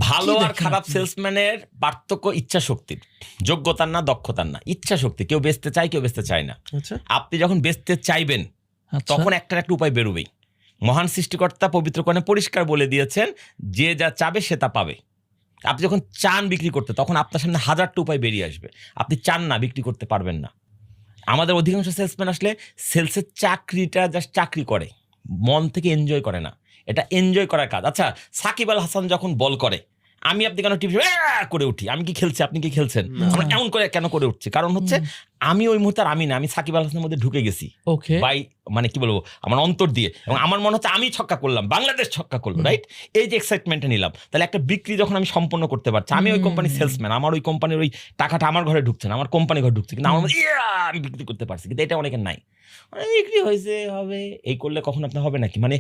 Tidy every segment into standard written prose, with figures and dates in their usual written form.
ভালো আর খারাপ সেলসম্যানের পার্থক্য ইচ্ছা শক্তির, যোগ্যতার না, দক্ষতার না, ইচ্ছা শক্তি। কেউ বেচতে চায়, কেউ বেচতে চায় না। আপনি যখন বেচতে চাইবেন তখন একটা উপায় বেরোবেই। মহান সৃষ্টিকর্তা পবিত্র কোরআনে পরিষ্কার বলে দিয়েছেন, যে যা চাবে সে তা পাবে। আপনি যখন চান বিক্রি করতে, তখন আপনার সামনে হাজারটা উপায় বেরিয়ে আসবে। আপনি চান না, বিক্রি করতে পারবেন না। আমাদের অধিকাংশ সেলসম্যান আসলে সেলসের চাকরিটা জাস্ট চাকরি করে, মন থেকে এনজয় করে না। এটা এনজয় করার কাজ। আচ্ছা, সাকিব আল হাসান যখন বল করে, আমি আপনি কেন টিভি করে উঠি? আমি কি খেলছি, আপনি কি খেলছেন? আমরা এমন করে কেন করে উঠছি? কারণ হচ্ছে আমি ওই মুহূর্তে আমি না, আমি সাকিব আল হাসানের মধ্যে ঢুকে গেছি বাই, মানে কি বলবো, আমার অন্তর দিয়ে। এবং আমার মনে হচ্ছে আমি ছক্কা করলাম, বাংলাদেশ ছক্কা করলো, রাইট? এই যে এক্সাইটমেন্টটা নিলাম, তাহলে একটা বিক্রি যখন আমি সম্পন্ন করতে পারছি, আমি ওই কোম্পানির সেলসম্যান, আমার ওই কোম্পানির ওই টাকাটা আমার ঘরে ঢুকছে না, আমার কোম্পানি ঘরে ঢুকছে, কিন্তু আমার আমি বিক্রি করতে পারছি। কিন্তু এটা অনেকের নাই, বিক্রি হয়েছে হবে, এই করলে কখন আপনার হবে নাকি? মানে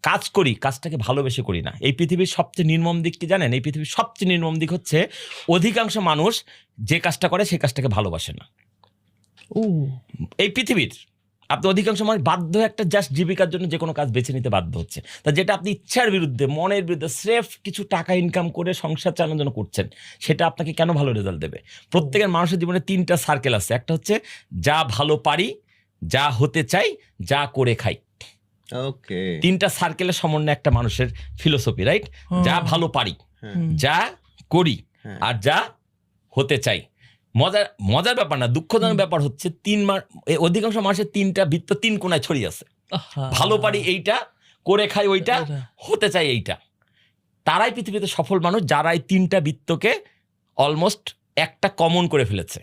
কাজ করি, কাজটাকে ভালোবেসে করি না। এই পৃথিবীর সবচেয়ে নির্মম দিক কি জানেন? এই পৃথিবীর সবচেয়ে নির্মম দিক হচ্ছে অধিকাংশ মানুষ যে কাজটা করে সেই কাজটাকে ভালোবাসে না। এই পৃথিবীর আপনি অধিকাংশ মানুষ বাধ্য একটা জাস্ট জীবিকার জন্য যে কোনো কাজ বেছে নিতে বাধ্য হচ্ছে, তা যেটা আপনি ইচ্ছার বিরুদ্ধে, মনের বিরুদ্ধে, স্রেফ কিছু টাকা ইনকাম করে সংসার চালানোর জন্য করছেন, সেটা আপনাকে কেন ভালো রেজাল্ট দেবে? প্রত্যেকের মানুষের জীবনে 3টা সার্কেল আছে। একটা হচ্ছে যা ভালো পারি, যা হতে চাই, যা করে খাই। 3টা সার্কেলের সমন্বয় একটা মানুষের ফিলোসফি, রাইট? যা ভালো পারি, যা করি, আর যা হতে চাই। মজার ব্যাপার না, দুঃখজনক ব্যাপার হচ্ছে অধিকাংশ মানুষের 3টা বৃত্ত 3 কোণায় ছড়িয়ে আছে। ভালো পারি এইটা, করে খাই ওইটা, হতে চাই এইটা। তারাই পৃথিবীতে সফল মানুষ, যারা এই 3টা বৃত্তকে অলমোস্ট একটা কমন করে ফেলেছে।